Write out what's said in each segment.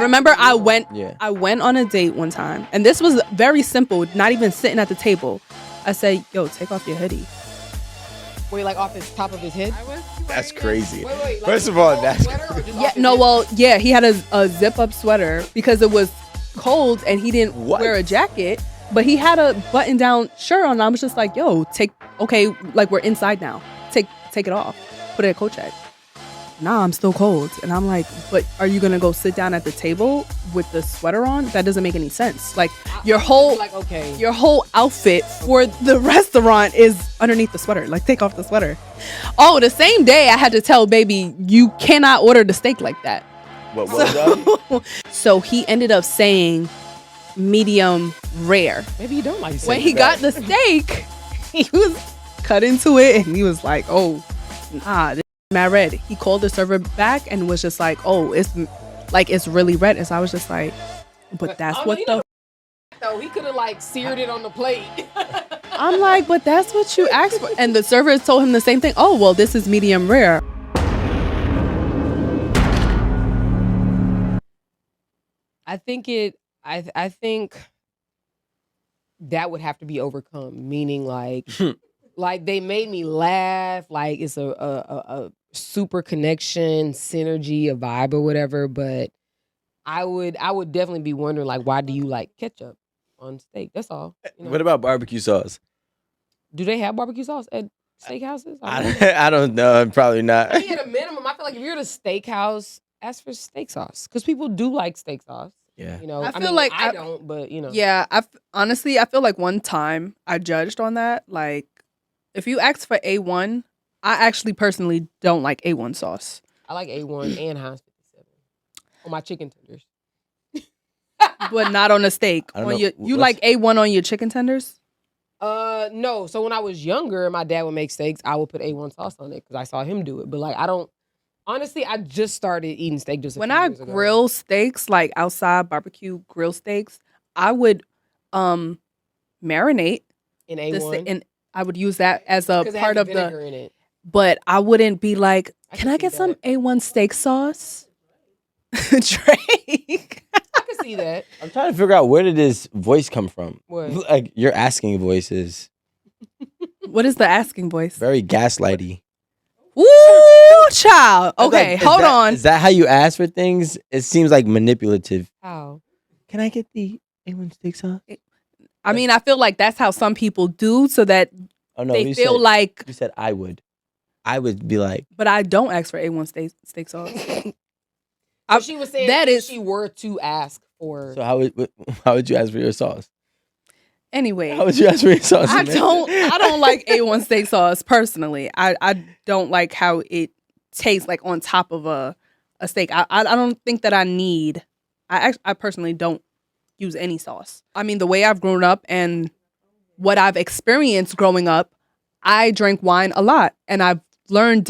Remember, I went on a date one time, and this was very simple, not even sitting at the table. I said, yo, take off your hoodie. Wait, like off the top of his head? That's crazy. Wait, like First of all, that's he had a zip-up sweater because it was cold and he didn't wear a jacket, but he had a button-down shirt on. And I was just like, yo, like we're inside now. Take it off. Put it at coat check. Nah, I'm still cold. And I'm like, but are you going to go sit down at the table with the sweater on? That doesn't make any sense. Like your whole outfit for the restaurant is underneath the sweater. Like take off the sweater. Oh, the same day I had to tell baby, you cannot order the steak like that. So he ended up saying medium rare. Maybe you don't like steak. When he got the steak, he was cut into it and he was like, oh, nah, this is mad red. He called the server back and was just like, oh, it's really red. And so I was just like, but that's what the though he could have like seared it on the plate. I'm like, but that's what you asked for. And the server told him the same thing. Oh, well, this is medium rare. I think that would have to be overcome. Meaning, like, like they made me laugh. Like it's a super connection, synergy, a vibe or whatever. But I would definitely be wondering, like, why do you like ketchup on steak? That's all. You know? What about barbecue sauce? Do they have barbecue sauce at steakhouses? I don't know. Probably not. I mean, at a minimum, I feel like if you're at a steakhouse, ask for steak sauce because people do like steak sauce. Yeah, you know. I feel like I don't, but you know. Yeah, honestly, I feel like one time I judged on that. Like, if you ask for A1, I actually personally don't like A1 sauce. I like A1 and Heinz 57 on my chicken tenders, but not on a steak. You like A1 on your chicken tenders? No. So when I was younger, and my dad would make steaks, I would put A1 sauce on it because I saw him do it. But like, I don't. Honestly, I just started eating steak just a few years ago. When I grill steaks, like outside barbecue grill steaks, I would marinate in A1, and I would use that as a part of vinegar in it. But I wouldn't be like, can I get some A1 steak sauce? Drake. I can see that. I'm trying to figure out where did this voice come from. What? Like your asking voice is. What is the asking voice? Very gaslighty. Ooh, child. Okay, hold on. Is that how you ask for things? It seems like manipulative. How? Can I get the A1 steak sauce? I mean, I feel like that's how some people do, so that they feel like. You said I would. I would be like. But I don't ask for A1 steak sauce. So she was saying that if she were to ask for. So how would you ask for your sauce? Anyway, how would you ask for your sauce? I don't like A1 steak sauce personally. I don't like how it tastes like on top of a steak. I don't think that I need. I personally don't use any sauce. I mean, the way I've grown up and what I've experienced growing up, I drank wine a lot, and I've learned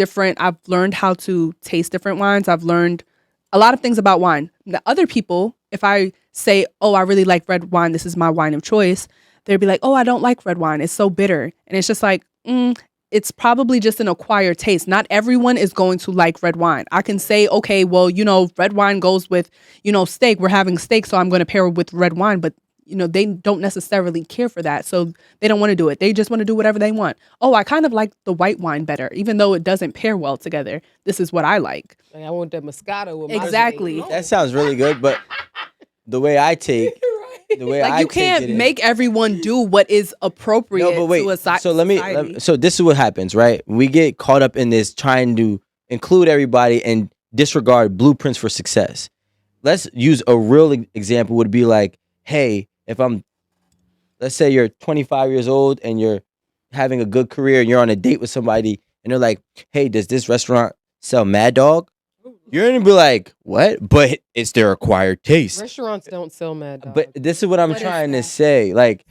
how to taste different wines. I've learned a lot of things about wine. The other people, if I say, oh, I really like red wine, this is my wine of choice, they'd be like, oh, I don't like red wine. It's so bitter. And it's just like, it's probably just an acquired taste. Not everyone is going to like red wine. I can say, okay, well, red wine goes with, steak. We're having steak, so I'm going to pair it with red wine. But, they don't necessarily care for that. So they don't want to do it. They just want to do whatever they want. Oh, I kind of like the white wine better, even though it doesn't pair well together. This is what I like. Like, I want that Moscato with exactly. That sounds really good, but the way I take... The way like you can't make everyone do what is appropriate to a society. So this is what happens, right? We get caught up in this trying to include everybody and disregard blueprints for success. Let's use a real example. Would be like, hey, let's say you're 25 years old and you're having a good career and you're on a date with somebody and they're like, hey, does this restaurant sell Mad Dog? You're gonna be like, what? But it's their acquired taste. Restaurants don't sell Mad Dog. But this is what I'm trying to say. Like,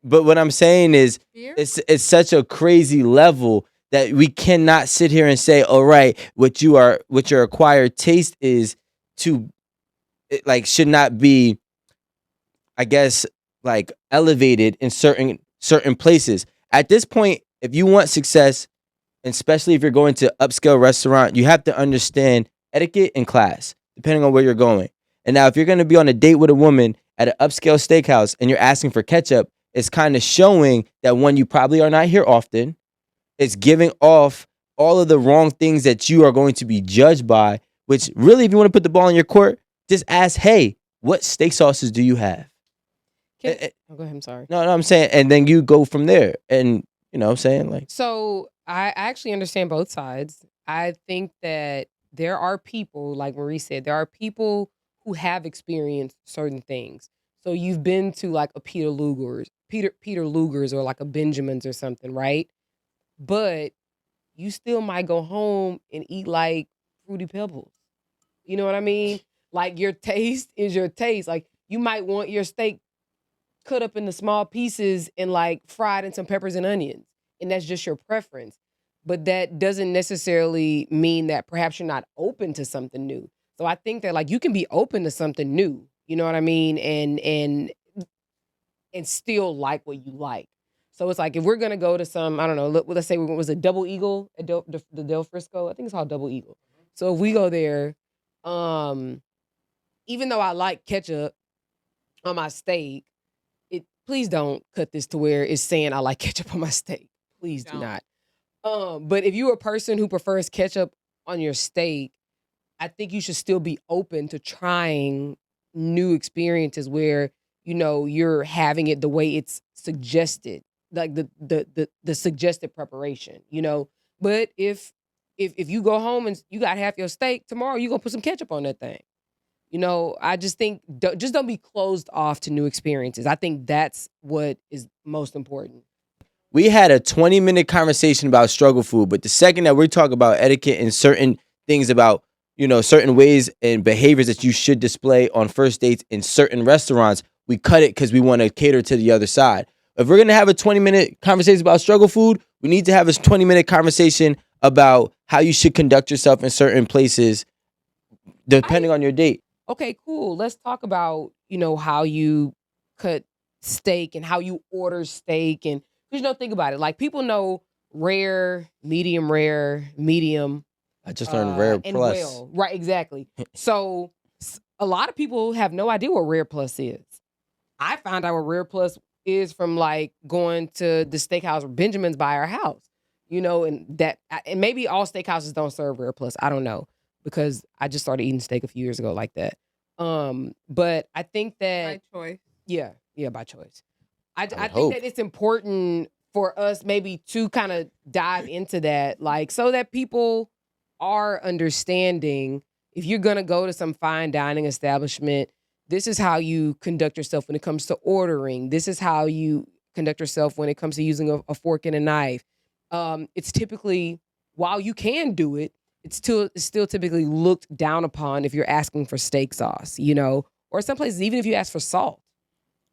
but what I'm saying is, it's such a crazy level that we cannot sit here and say, all right, what your acquired taste is should not be, I guess, like elevated in certain places. At this point, if you want success, and especially if you're going to upscale restaurant, you have to understand etiquette and class, depending on where you're going. And now if you're going to be on a date with a woman at an upscale steakhouse and you're asking for ketchup, it's kind of showing that, one, you probably are not here often. It's giving off all of the wrong things that you are going to be judged by, which really, if you want to put the ball in your court, just ask, hey, what steak sauces do you have? Go ahead. I'm sorry. No, I'm saying, and then you go from there. And, you know what I'm saying? Like, so I actually understand both sides. I think that there are people, like Marie said, there are people who have experienced certain things. So you've been to like a Peter Luger's or like a Benjamin's or something, right? But you still might go home and eat like Fruity Pebbles. You know what I mean? Like your taste is your taste. Like you might want your steak cut up into small pieces and like fried in some peppers and onions. And that's just your preference. But that doesn't necessarily mean that perhaps you're not open to something new. So I think that like you can be open to something new, you know what I mean? And still like what you like. So it's like if we're gonna go to some, I don't know, let's say it was a Double Eagle at the Del Frisco. I think it's called Double Eagle. So if we go there, even though I like ketchup on my steak, please don't cut this to where it's saying I like ketchup on my steak. Please do not. But if you're a person who prefers ketchup on your steak, I think you should still be open to trying new experiences where, you know, you're having it the way it's suggested, like the suggested preparation, you know. But if you go home and you got half your steak, tomorrow you're gonna put some ketchup on that thing. You know, I just think just don't be closed off to new experiences. I think that's what is most important. we had a 20-minute conversation about struggle food, but the second that we talk about etiquette and certain things about, you know, certain ways and behaviors that you should display on first dates in certain restaurants, we cut it because we want to cater to the other side. If we're going to have a 20-minute conversation about struggle food, we need to have a 20-minute conversation about how you should conduct yourself in certain places depending on your date. Okay, cool. Let's talk about, you know, how you cut steak and how you order steak. And, you know, think about it. Like, people know rare, medium, I just learned rare and plus. well. Right, exactly. So a lot of people have no idea what rare plus is. I found out what rare plus is from like going to the steakhouse or Benjamin's by our house, you know, and maybe all steakhouses don't serve rare plus. I don't know, because I just started eating steak a few years ago like that. But I think that By choice. Yeah, by choice. I think hope. that it's important for us maybe to kind of dive into that, like, so that people are understanding if you're gonna go to some fine dining establishment, this is how you conduct yourself when it comes to ordering. This is how you conduct yourself when it comes to using a fork and a knife. It's typically, while you can do it, it's still typically looked down upon if you're asking for steak sauce, you know, or some places, even if you ask for salt,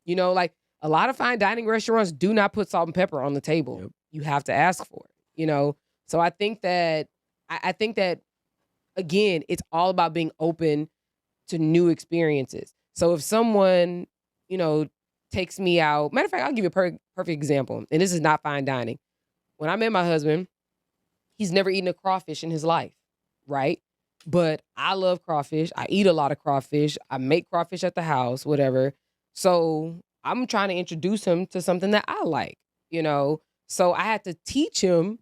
you know, like a lot of fine dining restaurants do not put salt and pepper on the table. Yep. You have to ask for it, you know? So I think that, again, it's all about being open to new experiences. So if someone, you know, takes me out, matter of fact, I'll give you a perfect example. And this is not fine dining. When I met my husband, he's never eaten a crawfish in his life, right? But I love crawfish. I eat a lot of crawfish. I make crawfish at the house, whatever. So I'm trying to introduce him to something that I like, you know? So I had to teach him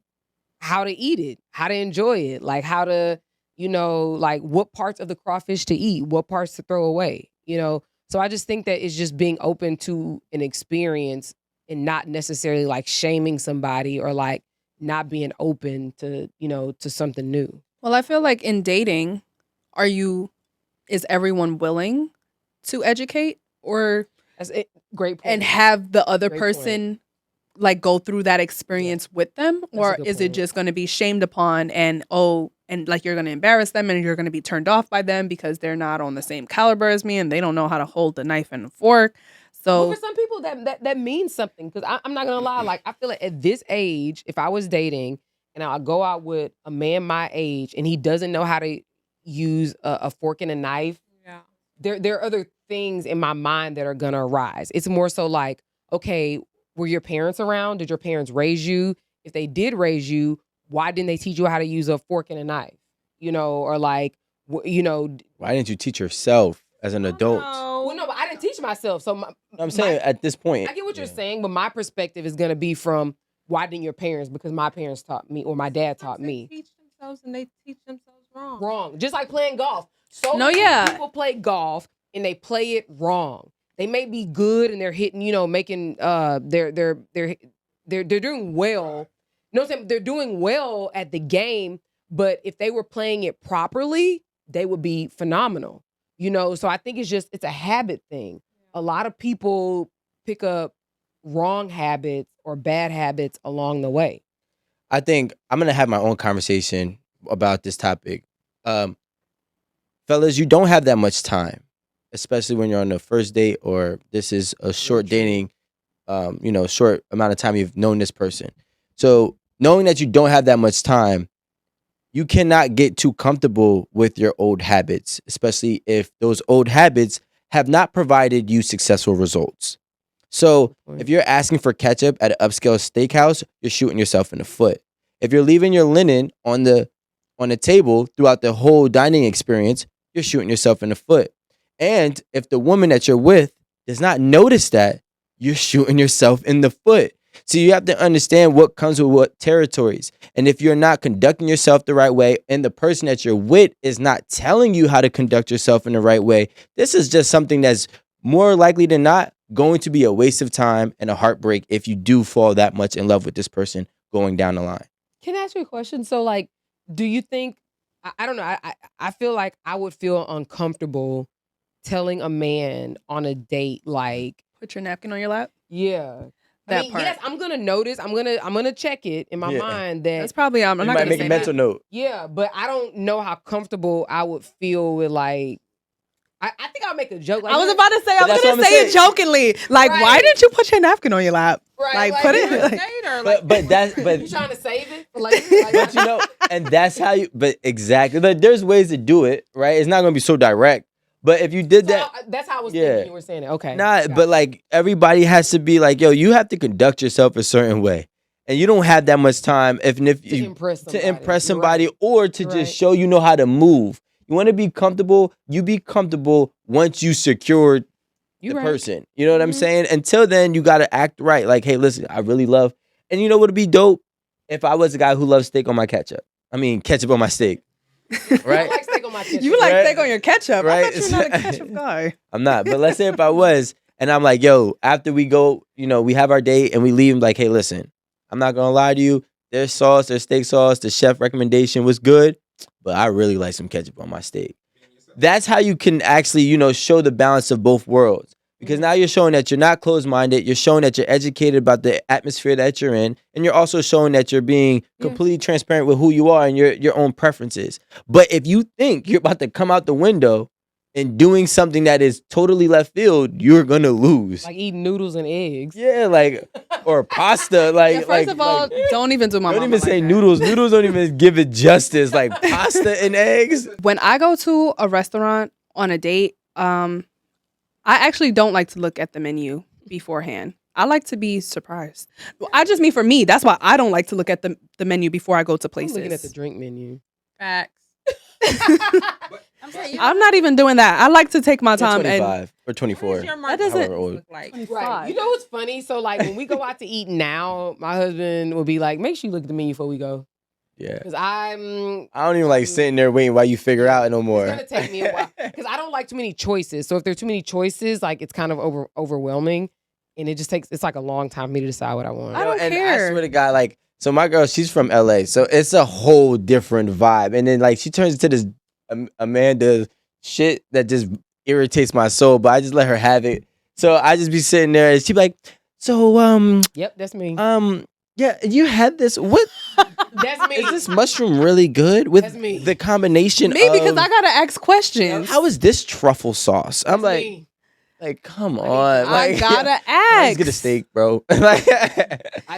how to eat it, how to enjoy it, like how to, you know, like what parts of the crawfish to eat, what parts to throw away, you know? So I just think that it's just being open to an experience and not necessarily like shaming somebody or like not being open to, you know, to something new. Well, I feel like in dating, is everyone willing to educate or That's it. Great point. and have the other Great person like go through that experience with them? a Or good is it point. just going to be shamed upon and like you're going to embarrass them and you're going to be turned off by them because they're not on the same caliber as me and they don't know how to hold the knife and the fork? Well, So for some people that means something, because I'm not gonna lie, like I feel like at this age, if I was dating and I go out with a man my age and he doesn't know how to use a fork and a knife, yeah. there are other things in my mind that are gonna arise. It's more so like, okay, were your parents around? Did your parents raise you? If they did raise you, why didn't they teach you how to use a fork and a knife? You know, or like, you know, Why didn't you teach yourself? as an adult. Well, no, but I didn't teach myself. So I'm saying at this point. I get what you're saying, but my perspective is going to be from why didn't your parents? Because my parents taught me, or my dad taught me. They teach themselves and they teach themselves wrong. Wrong. Just like playing golf. So No, many yeah. people play golf and they play it wrong. They may be good and they're hitting, making they're doing well. You know what I'm saying? They're doing well at the game, but if they were playing it properly, they would be phenomenal. So I think it's a habit thing. A lot of people pick up wrong habits or bad habits along the way. I think I'm gonna have my own conversation about this topic. Fellas, you don't have that much time, especially when you're on the first date or this is a short dating, short amount of time you've known this person. So knowing that you don't have that much time, you cannot get too comfortable with your old habits, especially if those old habits have not provided you successful results. So if you're asking for ketchup at an upscale steakhouse, you're shooting yourself in the foot. If you're leaving your linen on the table throughout the whole dining experience, you're shooting yourself in the foot. And if the woman that you're with does not notice that, you're shooting yourself in the foot. So you have to understand what comes with what territories. And if you're not conducting yourself the right way and the person that you're with is not telling you how to conduct yourself in the right way, this is just something that's more likely than not going to be a waste of time and a heartbreak if you do fall that much in love with this person going down the line. Can I ask you a question? So, do you think, I don't know, I feel like I would feel uncomfortable telling a man on a date, put your napkin on your lap. yeah. That part. Yes, I'm gonna notice. I'm gonna check it in my mind that That's probably I'm You not might gonna make say a mental that. note. Yeah, but I don't know how comfortable I would feel with I think I'll make a joke. I was about to say, I But was that's gonna what I'm say it saying. jokingly. Like, Right. why didn't you put your napkin on your lap? Right, Like, put it. Or Like, date or, But you trying to save it for but and that's how you. But exactly, but there's ways to do it, right? It's not gonna be so direct. But if you did that, that's how I was Yeah. thinking you were saying it. Okay. nah. Got But it. everybody has to be like, yo, you have to conduct yourself a certain way, and you don't have that much time. If to you impress somebody. to impress You're somebody right. or to You're just right. show you know how to move. You want to be comfortable. You be comfortable once you secured You the right. person. You know what I'm Mhm. saying? Until then, you gotta act right. Like, hey, listen, I really love. And you know what would be dope if I was a guy who loves steak on my ketchup. I mean, ketchup on my steak. I Right? like steak on my ketchup. you like Right. steak on your ketchup. I Right. thought you were not a ketchup guy. I'm not. But let's say if I was, and I'm like, yo, after we go, we have our date and we leave. Like, hey, listen, I'm not gonna lie to you. There's sauce, there's steak sauce. The chef recommendation was good, but I really like some ketchup on my steak. That's how you can actually, show the balance of both worlds. Because now you're showing that you're not closed-minded. You're showing that you're educated about the atmosphere that you're in. And you're also showing that you're being completely transparent with who you are and your own preferences. But if you think you're about to come out the window and doing something that is totally left field, you're going to lose. Like eating noodles and eggs. Yeah, or pasta. Yeah, first of all, don't even do my don't mama even like say that. noodles. Noodles don't even give it justice. Like pasta and eggs. When I go to a restaurant on a date, I actually don't like to look at the menu beforehand. I like to be surprised. I just mean for me, that's why I don't like to look at the menu before I go to I'm places. looking at the drink menu. Facts. I'm saying, I'm not even doing that. I like to take my You're time 25 or 24. what does your That doesn't- market However old. look like? Right. You know what's funny? So when we go out to eat now, my husband will be like, make sure you look at the menu before we go. Yeah. Because I'm I don't even like sitting there waiting while you figure out no more. It's gonna take me a while because I don't like too many choices. So if there's too many choices, it's kind of overwhelming, and it's like a long time for me to decide what I want. I don't and care. I swear to God, so my girl, she's from LA, so it's a whole different vibe. And then she turns into this Amanda shit that just irritates my soul, but I just let her have it. So I just be sitting there, and she be like, "So Yep, that's me. yeah, you had this. What That's me. is this mushroom really good with That's me. the combination? Me, because of- I gotta ask questions. How is this truffle sauce? I'm That's me. come on, I gotta let's ask. get a steak, bro. I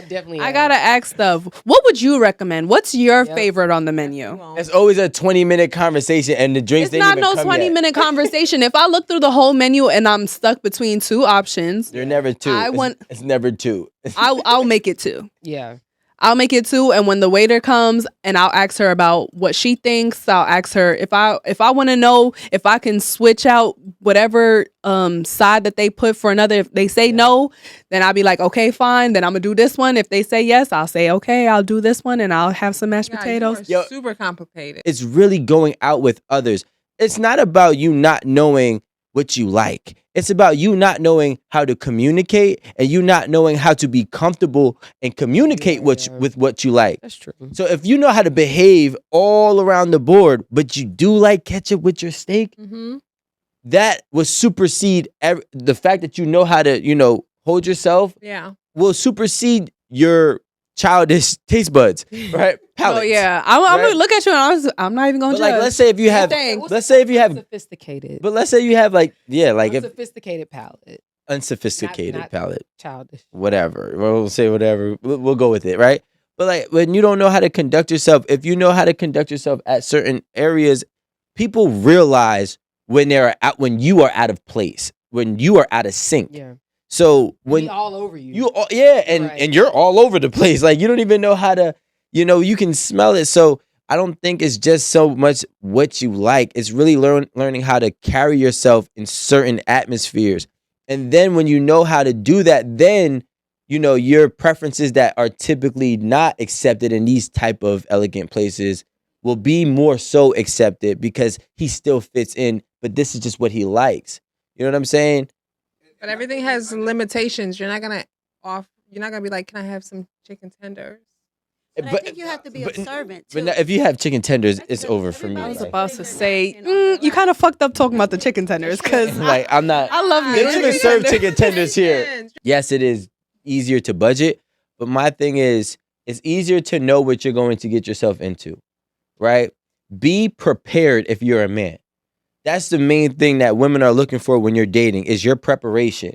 definitely. I am. gotta ask stuff. What would you recommend? What's your Yep. favorite on the menu? It's always a 20-minute conversation, and the drinks It's didn't not even no come 20-minute conversation. If I look through the whole menu and I'm stuck between two options, They're never two. I want- It's never two. I'll make it two. Yeah. I'll make it 2, and when the waiter comes and I'll ask her about what she thinks, I'll ask her if I want to know if I can switch out whatever side that they put for another. If they say no, then I'll be like, okay, fine, then I'm gonna do this one. If they say yes, I'll say, okay, I'll do this one, and I'll have some mashed potatoes. You are super complicated. It's really going out with others. It's not about you not knowing what you like. It's about you not knowing how to communicate and you not knowing how to be comfortable and communicate with what you like. That's true. So if you know how to behave all around the board, but you do like ketchup with your steak, that will supersede the fact that you know how to, hold yourself. Yeah. Will supersede your childish taste buds, right? Palates. Oh yeah, I'm gonna look at you and I'm not even gonna judge. Like, let's say if you have, sophisticated, but let's say you have sophisticated palate, unsophisticated not palate, childish, whatever. We'll say whatever. We'll go with it, right? But like when you don't know how to conduct yourself, if you know how to conduct yourself at certain areas, people realize when you are out of place, when you are out of sync. Yeah. So when all over you, and you're all over the place. Like you don't even know how to, you can smell it. So I don't think it's just so much what you like. It's really learning how to carry yourself in certain atmospheres. And then when you know how to do that, then your preferences that are typically not accepted in these type of elegant places will be more so accepted because he still fits in, but this is just what he likes. You know what I'm saying? But everything has limitations. You're not gonna be like, can I have some chicken tenders? But I think you have to be observant too. But if you have chicken tenders, it's over for me. I was about to say, you kind of fucked up talking about the chicken tenders because like I'm not. I love They me. don't even serve chicken tenders here. Yes, it is easier to budget, but my thing is, it's easier to know what you're going to get yourself into, right? Be prepared if you're a man. That's the main thing that women are looking for when you're dating is your preparation,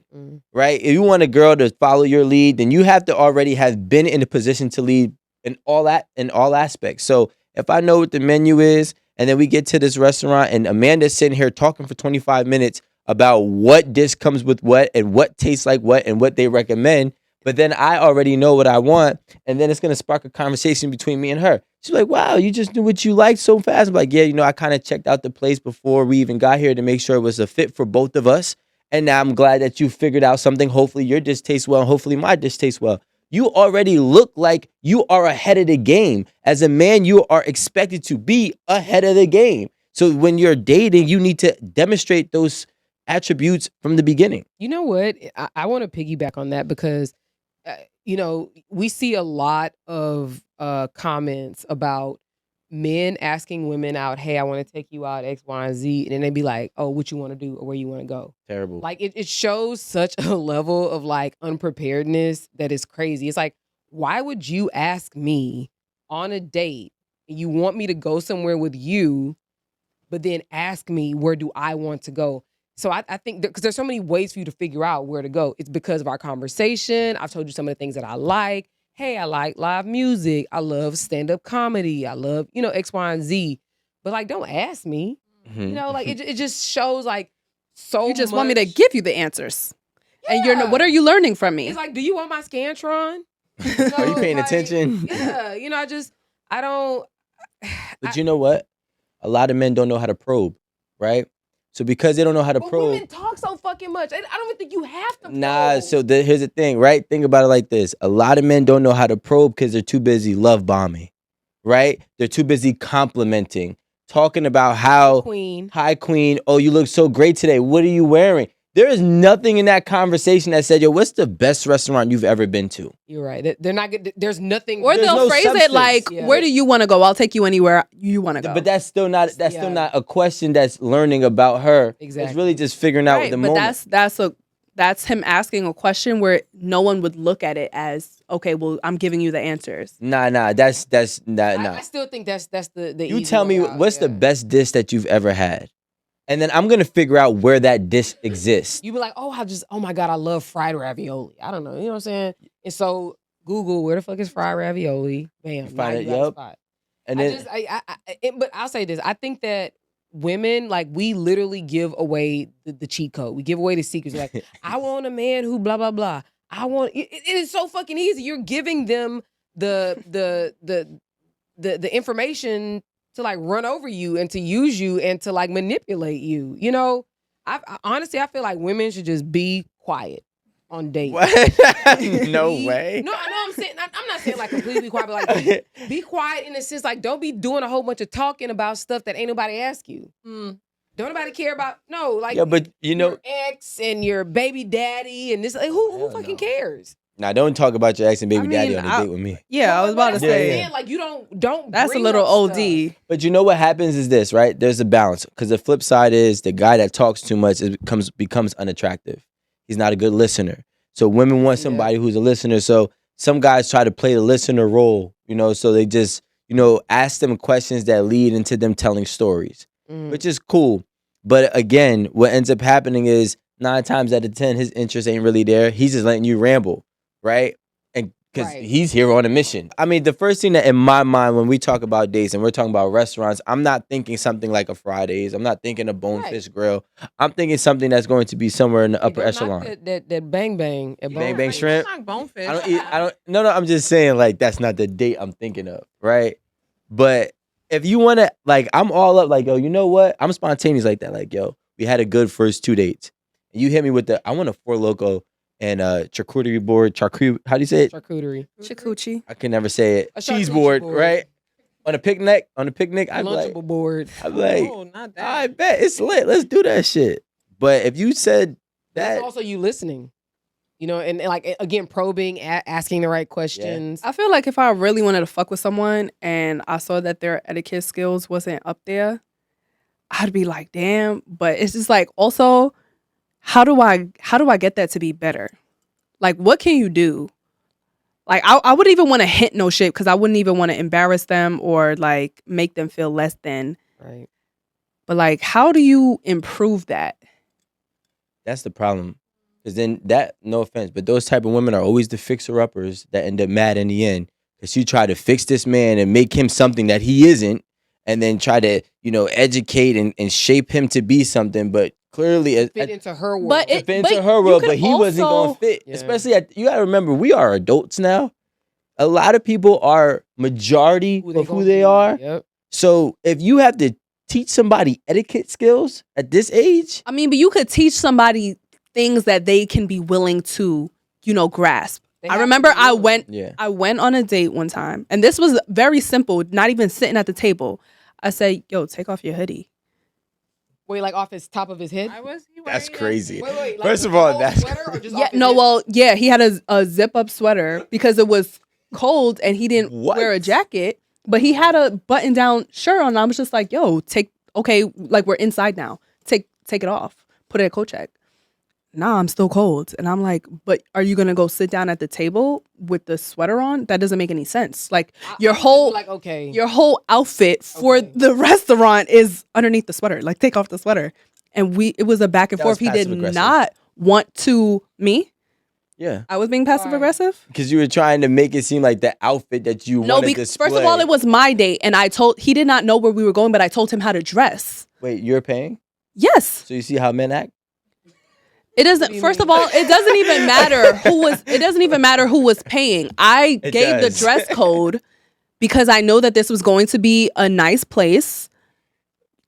right? If you want a girl to follow your lead, then you have to already have been in a position to lead in all aspects. So if I know what the menu is, and then we get to this restaurant, and Amanda's sitting here talking for 25 minutes about what dish comes with what, and what tastes like what, and what they recommend, but then I already know what I want, and then it's gonna spark a conversation between me and her. She's like, wow, you just knew what you liked so fast. I'm like, yeah, I kind of checked out the place before we even got here to make sure it was a fit for both of us. And now I'm glad that you figured out something. Hopefully your dish tastes well, and hopefully my dish tastes well. You already look like you are ahead of the game. As a man, you are expected to be ahead of the game. So when you're dating, you need to demonstrate those attributes from the beginning. You know what? I want to piggyback on that because, we see a lot of comments about men asking women out, hey, I want to take you out X, Y, and Z. And then they be like, oh, what you want to do or where you want to go. Terrible. Like it shows such a level of like unpreparedness that is crazy. It's like, why would you ask me on a date and you want me to go somewhere with you, but then ask me where do I want to go? So I think because there's so many ways for you to figure out where to go. It's because of our conversation. I've told you some of the things that I like. Hey, I like live music. I love stand-up comedy. I love, X, Y, and Z. But like, don't ask me. Mm-hmm. It just shows like so You just much. want me to give you the answers. Yeah. And what are you learning from me? It's like, do you want my Scantron? Are you paying attention? Yeah. I don't. But you know what? A lot of men don't know how to probe, right? So because they don't know how to probe. Women talk so fucking much. I don't even think you have to probe. Nah, so here's the thing, right? Think about it like this. A lot of men don't know how to probe because they're too busy love bombing, right? They're too busy complimenting, talking about how, hi queen, oh, you look so great today. What are you wearing? There is nothing in that conversation that said, yo, what's the best restaurant you've ever been to? You're right. They're not good. There's nothing. Or they'll no phrase substance. it like, where do you want to go? I'll take you anywhere you want to go. But that's still not a question that's learning about her. Exactly. It's really just figuring out the moment. But that's him asking a question where no one would look at it as, okay, well, I'm giving you the answers. Nah, that's not. I still think that's the You easy tell me way out, what's the best dish that you've ever had, and then I'm gonna figure out where that dish exists. You be like, oh my God, I love fried ravioli. I don't know, you know what I'm saying? And so Google where the fuck is fried ravioli? Bam, Find it. got a Yep. spot. And then But I'll say this: I think that women, like, we literally give away the cheat code. We give away the secrets. Like, I want a man who blah blah blah. It is so fucking easy. You're giving them the information to like run over you and to use you and to like manipulate you. You know, I honestly I feel like women should just be quiet on dates. What? No way. No, I'm saying I'm not saying like completely quiet, but like be quiet in the sense like don't be doing a whole bunch of talking about stuff that ain't nobody ask you. Don't nobody care about like yeah, but you know your ex and your baby daddy and this like who fucking cares? Nah, don't talk about your ex and baby daddy on a date with me. Yeah, I was about to say. Yeah. Like you don't. That's a bring little up OD. stuff. But you know what happens is this, right? There's a balance because the flip side is the guy that talks too much becomes unattractive. He's not a good listener. So women want somebody who's a listener. So some guys try to play the listener role, you know. So they just ask them questions that lead into them telling stories, which is cool. But again, what ends up happening is 9 times out of 10, his interest ain't really there. He's just letting you ramble, right? And because he's here on a mission. I mean, the first thing that in my mind when we talk about dates and we're talking about restaurants, I'm not thinking something like a Fridays. I'm not thinking a Bonefish Grill. I'm thinking something that's going to be somewhere in the upper echelon. That bang bang. Bang bang shrimp. Like Bonefish. I don't. No. I'm just saying like that's not the date I'm thinking of, right? But if you want to, like, I'm all up. Like, yo, you know what? I'm spontaneous like that. Like, yo, we had a good first 2 dates. And you hit me with I want a 4 Loko and charcuterie board. How do you say it? Charcuterie. Chakuchi. I can never say it. A Cheese charcuterie board, board. right? On a picnic, A lunchable board. I'm like, Oh, not that. I bet it's lit. Let's do that shit. But if you said that, That's also you listening. You know, and like again, probing, asking the right questions. I feel like if I really wanted to fuck with someone and I saw that their etiquette skills wasn't up there, I'd be like, damn. But it's just like, also, how do I get that to be better? Like, what can you do? Like, I wouldn't even want to hint no shit because I wouldn't even want to embarrass them or like make them feel less than. Right. But like, how do you improve that? that's the problem. Because then no offense, but those type of women are always the fixer-uppers that end up mad in the end. Because you try to fix this man and make him something that he isn't, and then try to, educate and shape him to be something, but clearly fit into her world. But fit into her world, but he wasn't going to fit. Yeah. Especially, you got to remember, we are adults now. A lot of people are majority of who they are. Yep. So if you have to teach somebody etiquette skills at this age. I mean, but you could teach somebody things that they can be willing to, grasp. I remember I went on a date one time, and this was very simple, not even sitting at the table. I said, yo, take off your hoodie. Wait, like off his top of his head? That's crazy. Wait, First of all, that's he had a zip up sweater because it was cold and he didn't wear a jacket, but he had a button down shirt on. And I was just like, yo, like we're inside now. Take it off. Put it at coat check. Nah, I'm still cold. And I'm like, but are you gonna go sit down at the table with the sweater on? That doesn't make any sense. Like your whole outfit for the restaurant is underneath the sweater. Like take off the sweater. And it was a back and forth. He did not want to me. Yeah. I was being passive aggressive. Because you were trying to make it seem like the outfit that you wanted to display. First of all, it was my date, and he did not know where we were going, but I told him how to dress. Wait, you're paying? Yes. So you see how men act? It doesn't. First of all, it doesn't even matter who was. It doesn't even matter who was paying. I gave the dress code because I know that this was going to be a nice place.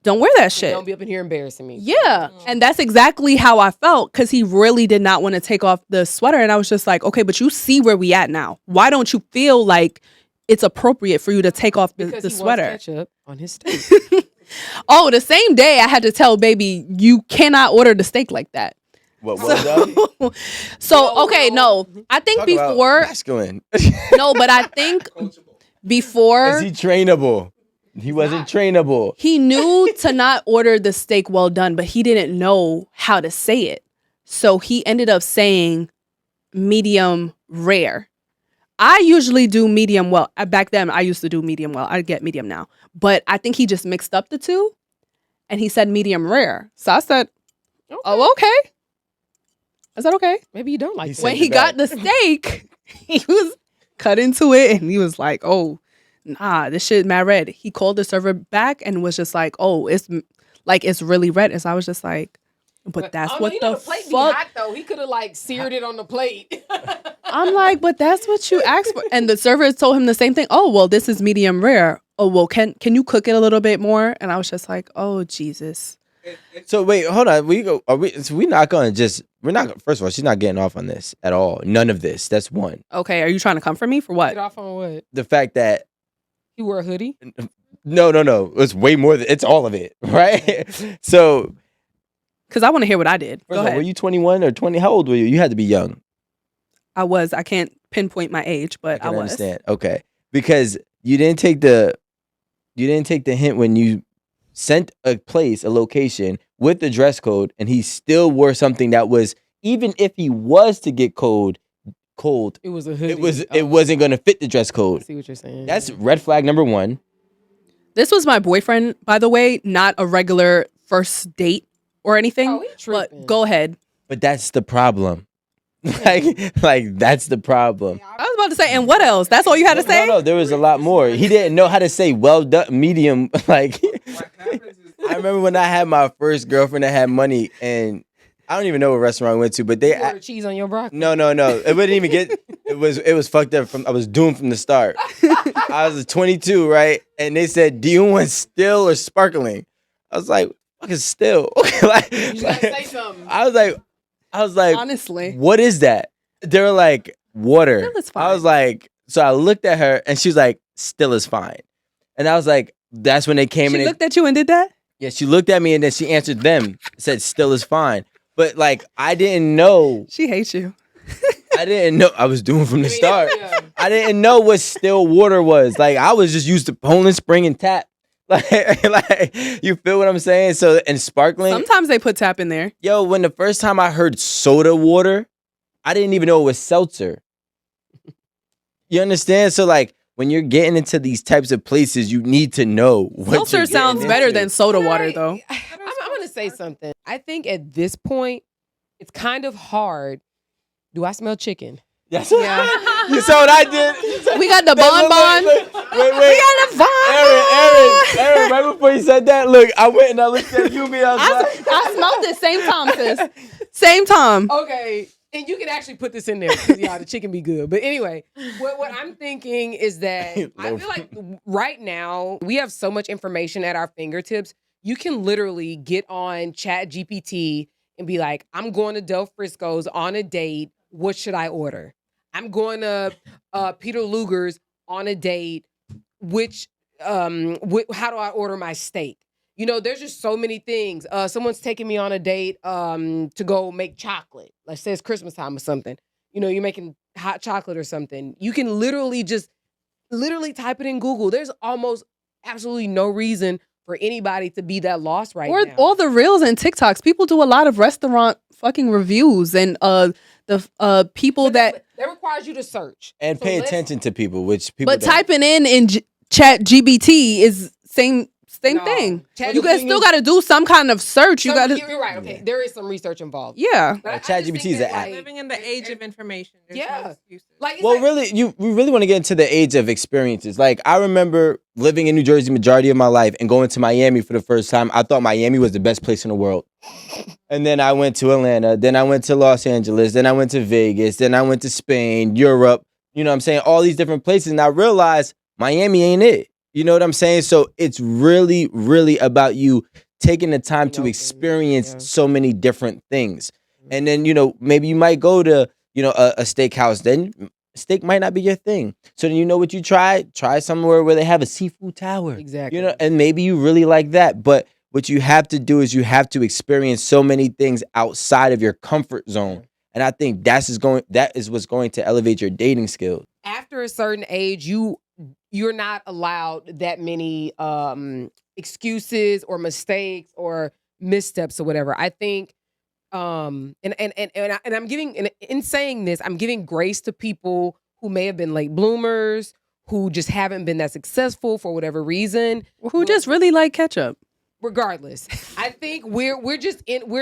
Don't wear that shit. Don't be up in here embarrassing me. Yeah, and that's exactly how I felt because he really did not want to take off the sweater, and I was just like, okay, but you see where we at now. Why don't you feel like it's appropriate for you to take off the sweater? Wants ketchup on his steak. Oh, the same day I had to tell baby you cannot order the steak like that. What was So okay, no. I think before masculine. No, but I think before is he trainable? He wasn't trainable. He knew to not order the steak well done, but he didn't know how to say it. So he ended up saying medium rare. I usually do medium well. Back then I used to do medium well. I get medium now. But I think he just mixed up the two and he said medium rare. So I said, oh, okay. I said, okay. Maybe you don't like it. When he got the steak, he was cut into it and he was like, oh, nah, this shit mad red. He called the server back and was just like, oh, it's really red. And so I was just like, but that's what the plate fuck. be hot, though. He could have like seared it on the plate. I'm like, but that's what you asked for. And the server told him the same thing. Oh, well, this is medium rare. Oh, well, can you cook it a little bit more? And I was just like, oh, Jesus. So wait, hold on. We're not gonna just. We're not. First of all, she's not getting off on this at all. None of this. That's one. Okay, are you trying to comfort me for what? Get off on what? The fact that You wear a hoodie? no. It's way more than. It's all of it, right? So, Because I want to hear what I did. first Go of all, ahead. were you 21 or 20? How old were you? You had to be young. I was. I can't pinpoint my age, but I can was. understand. Okay, because you didn't take the hint when you sent a location with the dress code, and he still wore something that was, even if he was to get cold, It was a hoodie. it wasn't gonna fit the dress I code. see what you're saying. That's red flag number one. This was my boyfriend, by the way, not a regular first date or anything. Oh, he tripping. But go ahead. But that's the problem. like that's the problem. I was about to say, and what else? That's all you had to say? No, there was a lot more. He didn't know how to say well done, medium. Like, I remember when I had my first girlfriend that had money, and I don't even know what restaurant I went to, but they You ordered cheese on your broccoli. no. It wouldn't even get. It was fucked up. I was doomed from the start. I was 22, right? And they said, "Do you want still or sparkling?" I was like, "Fucking still." Like, You just gotta say something. I was like, Honestly. what is that? They were like, water. Still is I fine. was like, so I looked at her and she was like, still is fine. And I was like, that's when they came She in. looked at you and did that? Yeah, she looked at me and then she answered them, said, still is fine. But like, I didn't know. She hates you. I didn't know. I was doomed from the start. Yeah. I didn't know what still water was. Like, I was just used to Poland Spring and tap. Like, you feel what I'm saying? So, and sparkling. Sometimes they put tap in there. Yo, when the first time I heard soda water, I didn't even know it was seltzer. You understand? So, like, when you're getting into these types of places, you need to know what Seltzer you're sounds getting better into. than soda water, though. I'm going to say something. I think at this point, it's kind of hard. Do I smell chicken? Yes. Yeah. You saw what I did? We got the bonbon. Wait. We got the bonbon. Aaron, right before you said that, look, I went and I looked at you, me outside. I smelled it same time, sis. Same time. Okay. And you can actually put this in there because, y'all, the chicken be good. But anyway, what I'm thinking is that I feel like right now we have so much information at our fingertips. You can literally get on Chat GPT and be like, I'm going to Del Frisco's on a date. What should I order? I'm going to Peter Luger's on a date. How do I order my steak? You know, there's just so many things. Someone's taking me on a date to go make chocolate. Let's say it's Christmas time or something. You know, you're making hot chocolate or something. You can literally type it in Google. There's almost absolutely no reason for anybody to be that lost right Or now. all the reels and TikToks. People do a lot of restaurant fucking reviews and the people But that. that requires you to search And So pay let's- attention to people, which people But don't. typing in Chat GBT is same No. thing. Chat You guys GPT still got to do some kind of search. You got to. You're right. Okay, there is some research involved. Yeah. But I Chat just GPT think is that, an app. like, Living in the age of information. There's no Yeah. excuses. Like, it's Well, like- really, we really want to get into the age of experiences. Like, I remember living in New Jersey majority of my life and going to Miami for the first time. I thought Miami was the best place in the world. And then I went to Atlanta. Then I went to Los Angeles. Then I went to Vegas. Then I went to Spain, Europe. You know what I'm saying? All these different places. And I realized Miami ain't it. You know what I'm saying? So it's really, really about you taking the time to experience Yeah. so many different things. And then, you know, maybe you might go to, you know, a steakhouse. Then steak might not be your thing. So then you know what you try? Try somewhere where they have a seafood tower. Exactly. You know, and maybe you really like that. But what you have to do is you have to experience so many things outside of your comfort zone. And I think that is what's going to elevate your dating skills. After a certain age, you're not allowed that many excuses or mistakes or missteps or whatever. I think and I'm giving in saying this, I'm giving grace to people who may have been late bloomers, who just haven't been that successful for whatever reason. Who just really like ketchup. Regardless, I think we're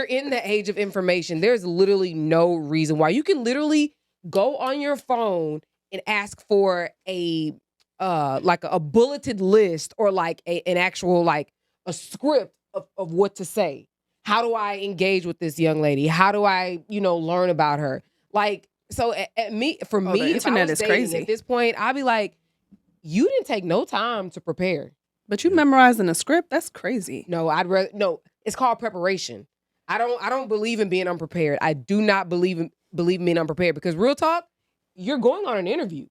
in the age of information. There's literally no reason why. You can literally go on your phone and ask for a like a bulleted list or like an actual like a script of what to say. How do I engage with this young lady? How do I, learn about her? Like So at me, the if I internet was is dating crazy. at this point, I'd be like, you didn't take no time to prepare. But you memorizing a script? That's crazy. No, I'd rather it's called preparation. I don't believe in being unprepared. I do not believe in being unprepared because real talk, you're going on an interview.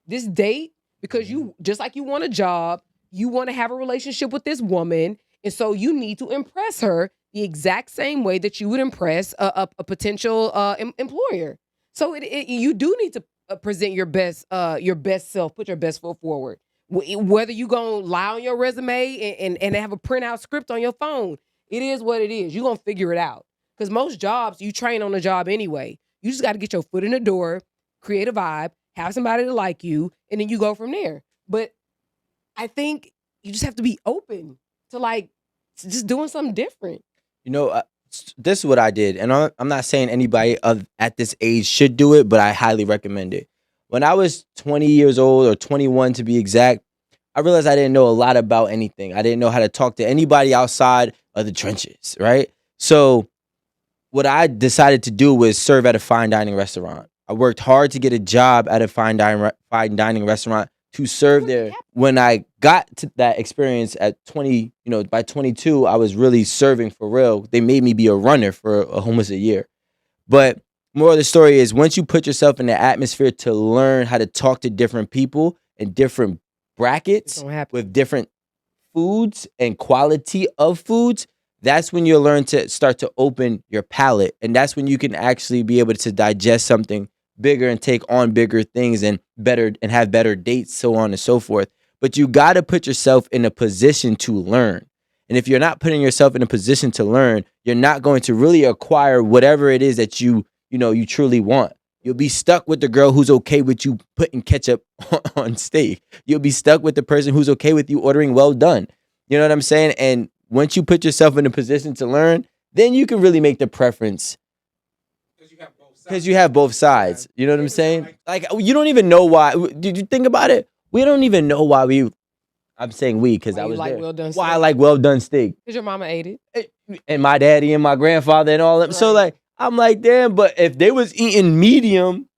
This date, because you just like you want a job, you want to have a relationship with this woman, and so you need to impress her the exact same way that you would impress a potential employer. So you do need to present your best self, put your best foot forward. Whether you gonna lie on your resume and have a printout script on your phone, it is what it is. You're gonna figure it out. Because most jobs, you train on the job anyway. You just got to get your foot in the door, create a vibe, have somebody to like you, and then you go from there. But I think you just have to be open to like just doing something different. You know, this is what I did, and I'm not saying anybody at this age should do it, but I highly recommend it. When I was 20 years old, or 21 to be exact, I realized I didn't know a lot about anything. I didn't know how to talk to anybody outside of the trenches, right? So what I decided to do was serve at a fine dining restaurant. I worked hard to get a job at a fine dining restaurant to serve there. When I got to that experience at 20, by 22, I was really serving for real. They made me be a runner for almost a year. But moral of the story is, once you put yourself in the atmosphere to learn how to talk to different people in different brackets with different foods and quality of foods, that's when you'll learn to start to open your palate. And that's when you can actually be able to digest something bigger and take on bigger things and have better dates, so on and so forth. But you got to put yourself in a position to learn. And if you're not putting yourself in a position to learn, you're not going to really acquire whatever it is that you truly want. You'll be stuck with the girl who's okay with you putting ketchup on steak. You'll be stuck with the person who's okay with you ordering well done. You know what I'm saying? And once you put yourself in a position to learn, then you can really make the preference. Because you have both sides. You know what I'm saying? Like, you don't even know why. Did you think about it? We don't even know why I'm saying we because I was like there. Well done Why steak? I like well done steak. Because your mama ate it. And my daddy and my grandfather and all that. Right. So like, I'm like, damn, but if they was eating medium,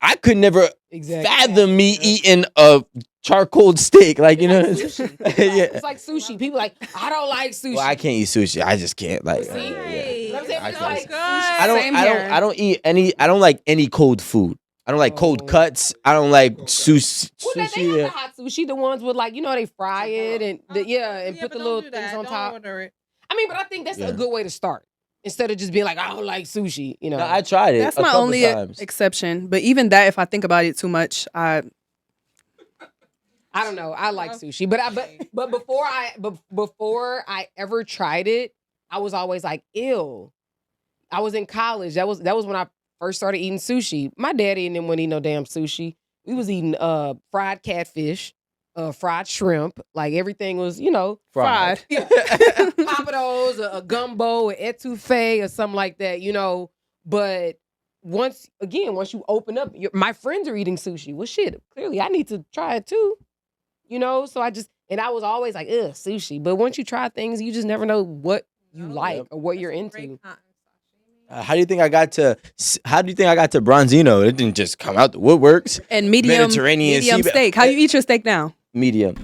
I could never fathom me eating a charcoal steak. Like, It's know. Like sushi. Yeah. It's like sushi. People like, I don't like sushi. Well, I can't eat sushi. I just can't. Like, See? yeah. I'm saying, I it's can't. like sushi. I don't eat any. I don't like any cold food. I don't like cold cuts. I don't like sushi. Well, they have the hot sushi, the ones with like, they fry it and put the little things on top. Order it. I mean, but I think that's a good way to start. Instead of just being like, I don't like sushi, No, I tried it. That's a my couple only times. exception. But even that, if I think about it too much, I don't know. I like sushi, but before I ever tried it, I was always like, ew. I was in college. That was when I first started eating sushi. My daddy and them wouldn't eat no damn sushi. We was eating fried catfish, fried shrimp. Like everything was, fried. Papados, a gumbo, an etouffee, or something like that. But once you open up, my friends are eating sushi. Well, shit. Clearly, I need to try it too. So I was always like, ugh, sushi. But once you try things, you just never know what you like or what you're into. How do you think I got to Bronzino? It didn't just come out the woodworks. And medium Mediterranean steak. How you eat your steak now? Medium.